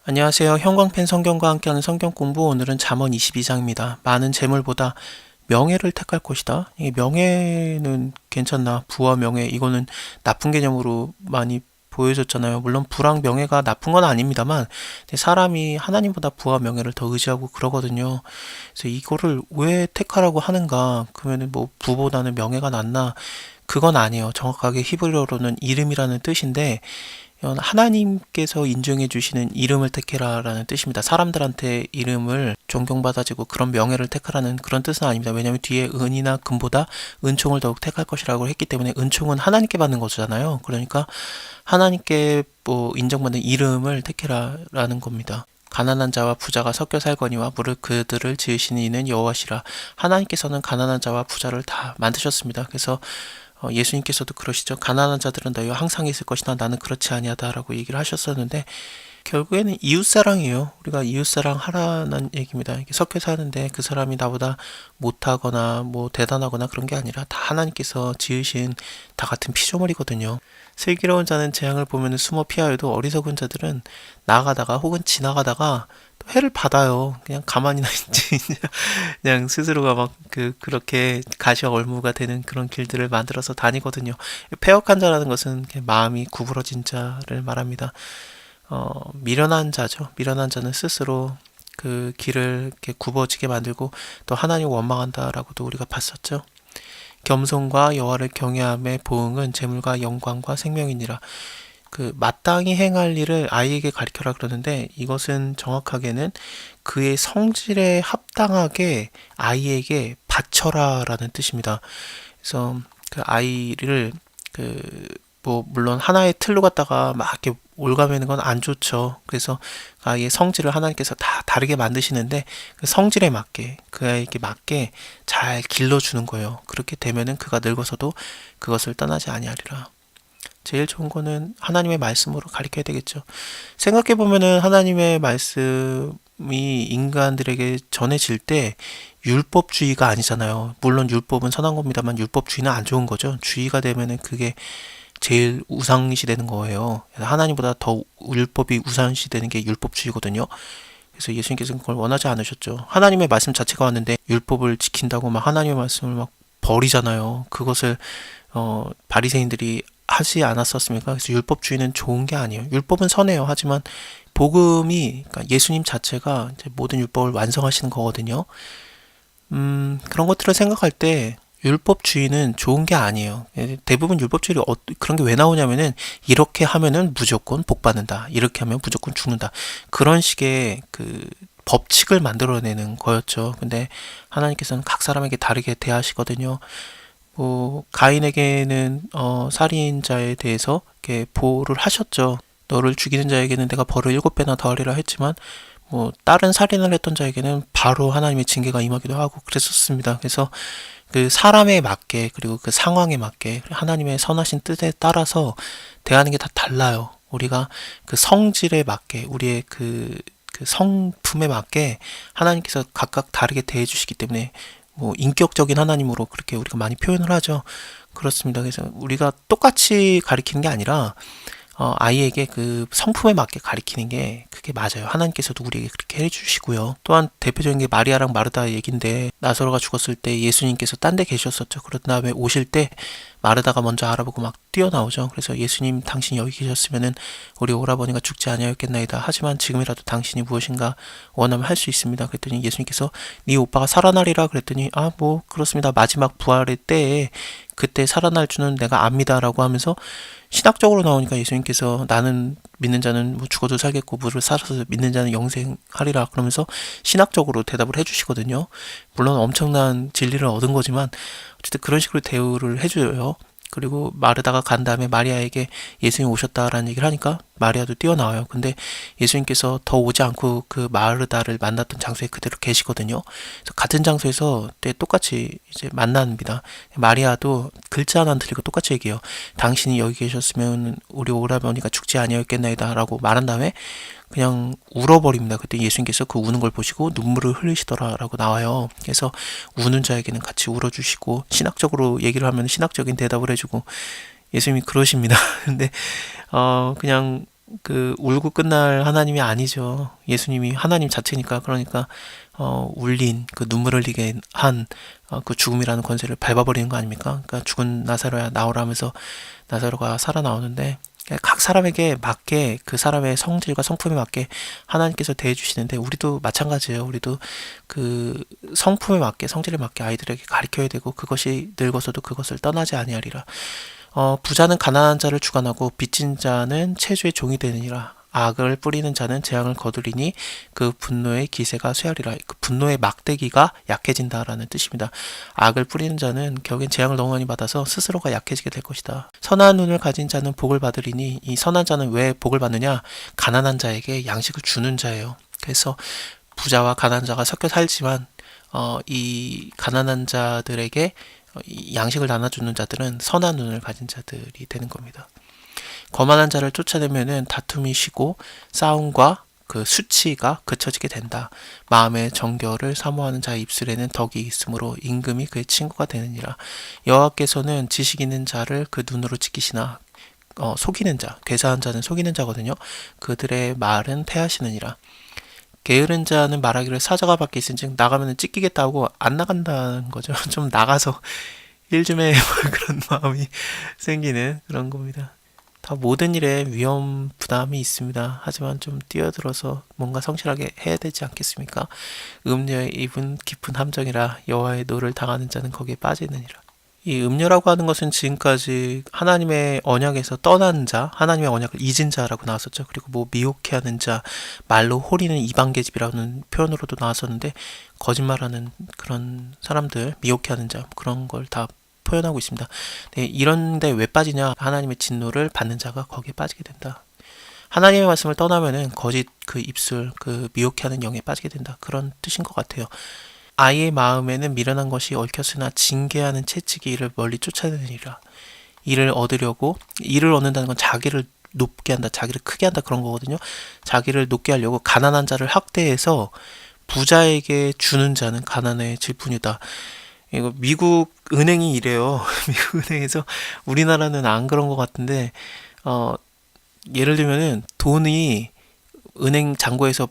안녕하세요. 형광펜 성경과 함께하는 성경 공부. 오늘은 잠언 22장입니다. 많은 재물보다 명예를 택할 것이다. 이 명예는 괜찮나? 부와 명예, 이거는 나쁜 개념으로 많이 보여줬잖아요. 물론 부랑 명예가 나쁜 건 아닙니다만 사람이 하나님보다 부와 명예를 더 의지하고 그러거든요. 그래서 이거를 왜 택하라고 하는가? 그러면은 뭐 부보다는 명예가 낫나? 그건 아니에요. 정확하게 히브리어로는 이름이라는 뜻인데 하나님께서 인정해 주시는 이름을 택해라라는 뜻입니다. 사람들한테 이름을 존경받아지고 그런 명예를 택하라는 그런 뜻은 아닙니다. 왜냐하면 뒤에 은이나 금보다 은총을 더욱 택할 것이라고 했기 때문에 은총은 하나님께 받는 거잖아요. 그러니까 하나님께 뭐 인정받는 이름을 택해라라는 겁니다. 가난한 자와 부자가 섞여 살거니와 무릇 그들을 지으신 이는 여호와시라. 하나님께서는 가난한 자와 부자를 다 만드셨습니다. 그래서 예수님께서도 그러시죠. 가난한 자들은 너희와 항상 있을 것이나 나는 그렇지 아니하다라고 얘기를 하셨었는데 결국에는 이웃사랑이에요. 우리가 이웃사랑 하라는 얘기입니다. 이렇게 섞여 사는데 그 사람이 나보다 못하거나 뭐 대단하거나 그런 게 아니라 다 하나님께서 지으신 다 같은 피조물이거든요. 슬기로운 자는 재앙을 보면 숨어 피하여도 어리석은 자들은 나아가다가 혹은 지나가다가 또 해를 받아요. 그냥 가만히나 있지. 그냥 스스로가 막 그렇게 가시와 얼무가 되는 그런 길들을 만들어서 다니거든요. 패역한 자라는 것은 마음이 구부러진 자를 말합니다. 미련한 자죠. 미련한 자는 스스로 그 길을 이렇게 굽어지게 만들고 또 하나님을 원망한다라고도 우리가 봤었죠. 겸손과 여호와를 경외함의 보응은 재물과 영광과 생명이니라. 그 마땅히 행할 일을 아이에게 가르쳐라 그러는데 이것은 정확하게는 그의 성질에 합당하게 아이에게 바쳐라라는 뜻입니다. 그래서 그 아이를 뭐 물론 하나의 틀로 갖다가 막 이렇게 올가매는 건 안 좋죠. 그래서 아이의 성질을 하나님께서 다 다르게 만드시는데 그 성질에 맞게 그 아이에게 맞게 잘 길러주는 거예요. 그렇게 되면은 그가 늙어서도 그것을 떠나지 아니하리라. 제일 좋은 거는 하나님의 말씀으로 가르쳐야 되겠죠. 생각해 보면은 하나님의 말씀이 인간들에게 전해질 때 율법주의가 아니잖아요. 물론 율법은 선한 겁니다만 율법주의는 안 좋은 거죠. 주의가 되면은 그게 제일 우상시 되는 거예요. 하나님보다 더 율법이 우상시 되는 게 율법주의거든요. 그래서 예수님께서는 그걸 원하지 않으셨죠. 하나님의 말씀 자체가 왔는데 율법을 지킨다고 막 하나님의 말씀을 막 버리잖아요. 그것을 바리새인들이 하지 않았었습니까? 그래서 율법주의는 좋은 게 아니에요. 율법은 선해요. 하지만 복음이 그러니까 예수님 자체가 이제 모든 율법을 완성하시는 거거든요. 그런 것들을 생각할 때 율법주의는 좋은 게 아니에요. 대부분 율법주의 그런 게 왜 나오냐면은 이렇게 하면은 무조건 복 받는다. 이렇게 하면 무조건 죽는다. 그런 식의 그 법칙을 만들어내는 거였죠. 근데 하나님께서는 각 사람에게 다르게 대하시거든요. 뭐 가인에게는 살인자에 대해서 이렇게 보호를 하셨죠. 너를 죽이는 자에게는 내가 벌을 7배나 더하리라 했지만 뭐 다른 살인을 했던 자에게는 바로 하나님의 징계가 임하기도 하고 그랬었습니다. 그래서 그 사람에 맞게 그리고 그 상황에 맞게 하나님의 선하신 뜻에 따라서 대하는 게 다 달라요. 우리가 그 성질에 맞게 우리의 그 성품에 맞게 하나님께서 각각 다르게 대해 주시기 때문에 뭐 인격적인 하나님으로 그렇게 우리가 많이 표현을 하죠. 그렇습니다. 그래서 우리가 똑같이 가리키는 게 아니라 아이에게 그 성품에 맞게 가리키는 게 그게 맞아요. 하나님께서도 우리에게 그렇게 해주시고요. 또한 대표적인 게 마리아랑 마르다 얘기인데 나사로가 죽었을 때 예수님께서 딴 데 계셨었죠. 그런 다음에 오실 때 마르다가 먼저 알아보고 막 뛰어나오죠. 그래서 예수님 당신이 여기 계셨으면은 우리 오라버니가 죽지 아니하였겠나이다. 하지만 지금이라도 당신이 무엇인가 원하면 할 수 있습니다. 그랬더니 예수님께서 네 오빠가 살아나리라 그랬더니 아 뭐 그렇습니다. 마지막 부활의 때에 그때 살아날 줄은 내가 압니다라고 하면서 신학적으로 나오니까 예수님께서 나는 믿는 자는 뭐 죽어도 살겠고 물을 살아서 믿는 자는 영생하리라 그러면서 신학적으로 대답을 해주시거든요. 물론 엄청난 진리를 얻은 거지만 어쨌든 그런 식으로 대우를 해줘요. 그리고 마르다가 간 다음에 마리아에게 예수님 오셨다라는 얘기를 하니까 마리아도 뛰어나와요. 근데 예수님께서 더 오지 않고 그 마르다를 만났던 장소에 그대로 계시거든요. 그래서 같은 장소에서 똑같이 이제 만납니다. 마리아도 글자 하나 안 틀리고 똑같이 얘기해요. 당신이 여기 계셨으면 우리 오라버니가 죽지 아니하였겠나이다 라고 말한 다음에 그냥 울어버립니다. 그때 예수님께서 그 우는 걸 보시고 눈물을 흘리시더라라고 나와요. 그래서 우는 자에게는 같이 울어주시고 신학적으로 얘기를 하면 신학적인 대답을 해주고 예수님이 그러십니다. 근데 그냥 그 울고 끝날 하나님이 아니죠. 예수님이 하나님 자체니까. 그러니까 울린 그 눈물 흘리게 한 그 죽음이라는 권세를 밟아버리는 거 아닙니까? 그러니까 죽은 나사로야 나오라 하면서 나사로가 살아나오는데, 각 사람에게 맞게 그 사람의 성질과 성품에 맞게 하나님께서 대해 주시는데, 우리도 마찬가지예요. 우리도 그 성품에 맞게, 성질에 맞게 아이들에게 가르쳐야 되고, 그것이 늙어서도 그것을 떠나지 아니하리라. 부자는 가난한 자를 주관하고 빚진 자는 채주의 종이 되느니라. 악을 뿌리는 자는 재앙을 거두리니 그 분노의 기세가 쇠하리라. 그 분노의 막대기가 약해진다라는 뜻입니다. 악을 뿌리는 자는 결국엔 재앙을 너무 많이 받아서 스스로가 약해지게 될 것이다. 선한 눈을 가진 자는 복을 받으리니, 이 선한 자는 왜 복을 받느냐? 가난한 자에게 양식을 주는 자예요. 그래서 부자와 가난한 자가 섞여 살지만 이 가난한 자들에게 이 양식을 나눠주는 자들은 선한 눈을 가진 자들이 되는 겁니다. 거만한 자를 쫓아내면은 다툼이 쉬고 싸움과 그 수치가 그쳐지게 된다. 마음의 정결을 사모하는 자의 입술에는 덕이 있으므로 임금이 그의 친구가 되느니라. 여호와께서는 지식 있는 자를 그 눈으로 지키시나 속이는 자, 괴사한 자는 속이는 자거든요. 그들의 말은 패하시느니라. 게으른 자는 말하기를 사자가 밖에 있은즉 나가면 찢기겠다고 안 나간다는 거죠. 좀 나가서 일 좀 해. 그런 마음이 생기는 그런 겁니다. 다 모든 일에 위험 부담이 있습니다. 하지만 좀 뛰어들어서 뭔가 성실하게 해야 되지 않겠습니까? 음녀의 입은 깊은 함정이라 여호와의 노를 당하는 자는 거기에 빠지느니라. 이 음녀라고 하는 것은 지금까지 하나님의 언약에서 떠난 자, 하나님의 언약을 잊은 자라고 나왔었죠. 그리고 뭐 미혹해하는 자, 말로 호리는 이방계집이라는 표현으로도 나왔었는데, 거짓말하는 그런 사람들, 미혹해하는 자, 그런 걸 다 표현하고 있습니다. 네, 이런데 왜 빠지냐? 하나님의 진노를 받는 자가 거기에 빠지게 된다. 하나님의 말씀을 떠나면은 거짓 그 입술, 그 미혹해하는 영에 빠지게 된다. 그런 뜻인 것 같아요. 아이의 마음에는 미련한 것이 얽혔으나 징계하는 채찍이 이를 멀리 쫓아내느니라. 이를 얻으려고, 이를 얻는다는 건 자기를 높게 한다, 자기를 크게 한다, 그런 거거든요. 자기를 높게 하려고 가난한 자를 학대해서 부자에게 주는 자는 가난해질 뿐이다. 이거 미국 은행이 이래요. 미국 은행에서, 우리나라는 안 그런 것 같은데, 예를 들면은 돈이 은행 잔고에서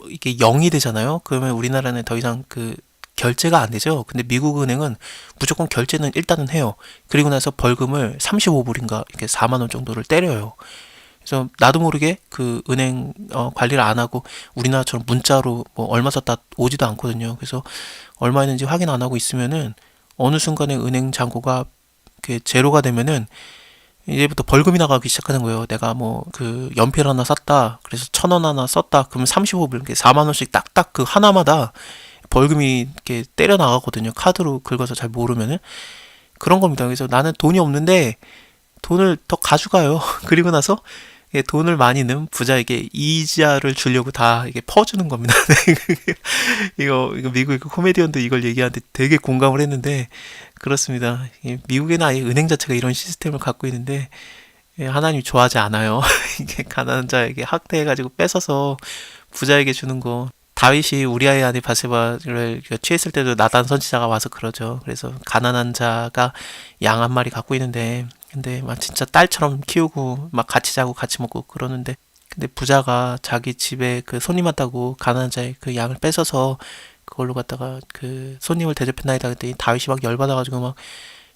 이게 0이 되잖아요. 그러면 우리나라는 더 이상 그 결제가 안 되죠. 근데 미국 은행은 무조건 결제는 일단은 해요. 그리고 나서 벌금을 35불인가 이렇게 4만 원 정도를 때려요. 그래서 나도 모르게 그 은행 관리를 안 하고 우리나라처럼 문자로 뭐 얼마 썼다 오지도 않거든요. 그래서 얼마 있는지 확인 안 하고 있으면은 어느 순간에 은행 잔고가 그 제로가 되면은 이제부터 벌금이 나가기 시작하는 거예요. 내가 뭐 그 연필 하나 샀다. 그래서 1,000원 하나 썼다. 그러면 35불, 4만 원씩 딱딱 그 하나마다 벌금이 이렇게 때려 나가거든요. 카드로 긁어서 잘 모르면은. 그런 겁니다. 그래서 나는 돈이 없는데 돈을 더 가져가요. 그리고 나서 돈을 많이 넣은 부자에게 이자를 주려고 다 이게 퍼주는 겁니다. 이거 미국의 그 코미디언도 이걸 얘기하는데 되게 공감을 했는데, 그렇습니다. 미국에는 아예 은행 자체가 이런 시스템을 갖고 있는데 하나님이 좋아하지 않아요. 이게 가난한 자에게 학대해가지고 뺏어서 부자에게 주는 거. 다윗이 우리아의 아내 바세바를 취했을 때도 나단 선지자가 와서 그러죠. 그래서 가난한 자가 양 한 마리 갖고 있는데, 근데 막 진짜 딸처럼 키우고 막 같이 자고 같이 먹고 그러는데, 근데 부자가 자기 집에 그 손님 왔다고 가난한 자의 그 양을 뺏어서 그걸로 갖다가 그 손님을 대접했나이다 그랬더니 다윗이 막 열받아가지고 막,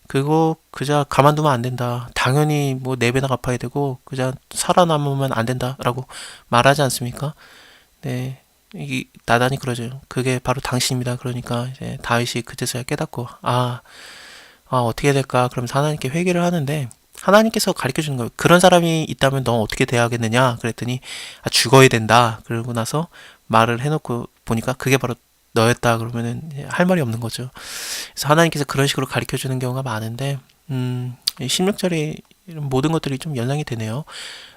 그거 그자 가만두면 안 된다. 당연히 뭐 4배나 갚아야 되고 그자 살아남으면 안 된다라고 말하지 않습니까? 네. 이 나단이 그러죠. 그게 바로 당신입니다. 그러니까 이제 다윗이 그제서야 깨닫고 어떻게 해야 될까? 그러면서 하나님께 회개를 하는데, 하나님께서 가르쳐 주는 거예요. 그런 사람이 있다면 너 어떻게 대하겠느냐? 그랬더니 죽어야 된다. 그러고 나서 말을 해놓고 보니까 그게 바로 너였다. 그러면은 할 말이 없는 거죠. 그래서 하나님께서 그런 식으로 가르쳐 주는 경우가 많은데, 16절에 이런 모든 것들이 좀 연상이 되네요.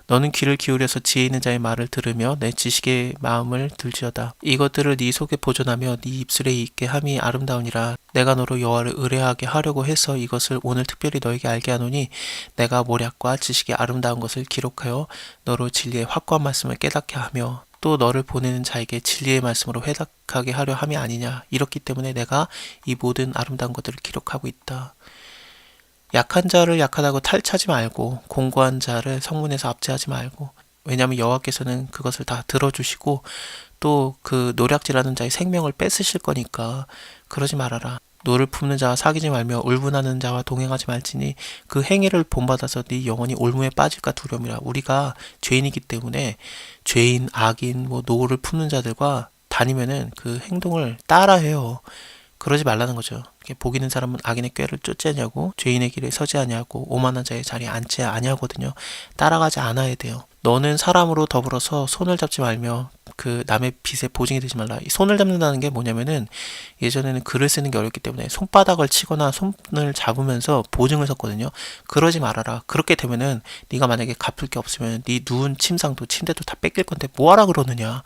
너는 귀를 기울여서 지혜 있는 자의 말을 들으며 내 지식의 마음을 들지어다. 이것들을 네 속에 보존하며 네 입술에 있게 함이 아름다우니라. 내가 너로 여호와를 의뢰하게 하려고 해서 이것을 오늘 특별히 너에게 알게 하노니, 내가 모략과 지식의 아름다운 것을 기록하여 너로 진리의 확고한 말씀을 깨닫게 하며 또 너를 보내는 자에게 진리의 말씀으로 회답하게 하려 함이 아니냐. 이렇기 때문에 내가 이 모든 아름다운 것들을 기록하고 있다. 약한 자를 약하다고 탈취하지 말고 공고한 자를 성문에서 압제하지 말고 왜냐하면 여호와께서는 그것을 다 들어주시고 또 그 노략질하는 자의 생명을 뺏으실 거니까 그러지 말아라. 노를 품는 자와 사귀지 말며 울분하는 자와 동행하지 말지니 그 행위를 본받아서 네 영혼이 올무에 빠질까 두려움이라. 우리가 죄인이기 때문에 죄인, 악인, 뭐 노를 품는 자들과 다니면은 그 행동을 따라해요. 그러지 말라는 거죠. 복 있는 사람은 악인의 꾀를 쫓지 아니하고 죄인의 길에 서지 아니하고 오만한 자의 자리에 앉지 아니하거든요. 따라가지 않아야 돼요. 너는 사람으로 더불어서 손을 잡지 말며 그 남의 빚에 보증이 되지 말라. 이 손을 잡는다는 게 뭐냐면은 예전에는 글을 쓰는 게 어렵기 때문에 손바닥을 치거나 손을 잡으면서 보증을 섰거든요. 그러지 말아라. 그렇게 되면은 네가 만약에 갚을 게 없으면 네 누운 침상도 침대도 다 뺏길 건데 뭐하라 그러느냐.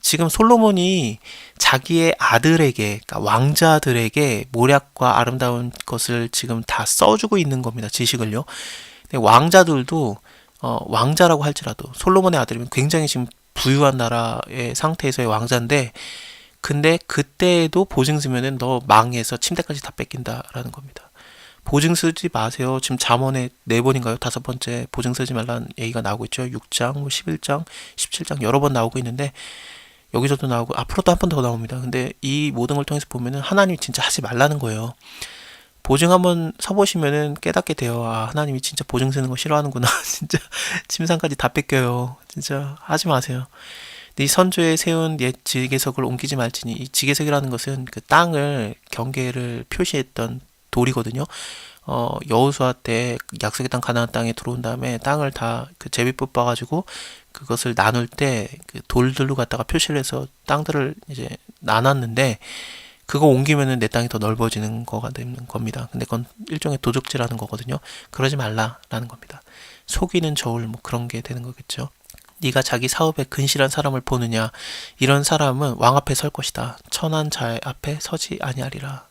지금 솔로몬이 자기의 아들에게, 그러니까 왕자들에게 모략과 아름다운 것을 지금 다 써주고 있는 겁니다. 지식을요. 근데 왕자들도 왕자라고 할지라도 솔로몬의 아들이면 굉장히 지금 부유한 나라의 상태에서의 왕자인데 근데 그때에도 보증 쓰면은 너 망해서 침대까지 다 뺏긴다라는 겁니다. 보증 쓰지 마세요. 지금 잠언에 4번인가요? 5번째 보증 쓰지 말라는 얘기가 나오고 있죠. 6장, 11장, 17장 여러 번 나오고 있는데 여기서도 나오고 앞으로도 한 번 더 나옵니다. 근데 이 모든 걸 통해서 보면은 하나님이 진짜 하지 말라는 거예요. 보증 한번 서보시면은 깨닫게 돼요. 아, 하나님이 진짜 보증 쓰는 거 싫어하는구나. 진짜 침상까지 다 뺏겨요. 진짜 하지 마세요. 네 선조에 세운 옛 지계석을 옮기지 말지니 이 지계석이라는 것은 그 땅을 경계를 표시했던 돌이거든요. 여호수아 때 약속의 땅 가나안 땅에 들어온 다음에 땅을 다 그 제비 뽑아가지고 그것을 나눌 때 그 돌들로 갖다가 표시를 해서 땅들을 이제 나눴는데 그거 옮기면은 내 땅이 더 넓어지는 거가 되는 겁니다. 근데 그건 일종의 도적질하는 거거든요. 그러지 말라라는 겁니다. 속이는 저울 뭐 그런 게 되는 거겠죠. 네가 자기 사업에 근실한 사람을 보느냐 이런 사람은 왕 앞에 설 것이다. 천한 자 앞에 서지 아니하리라.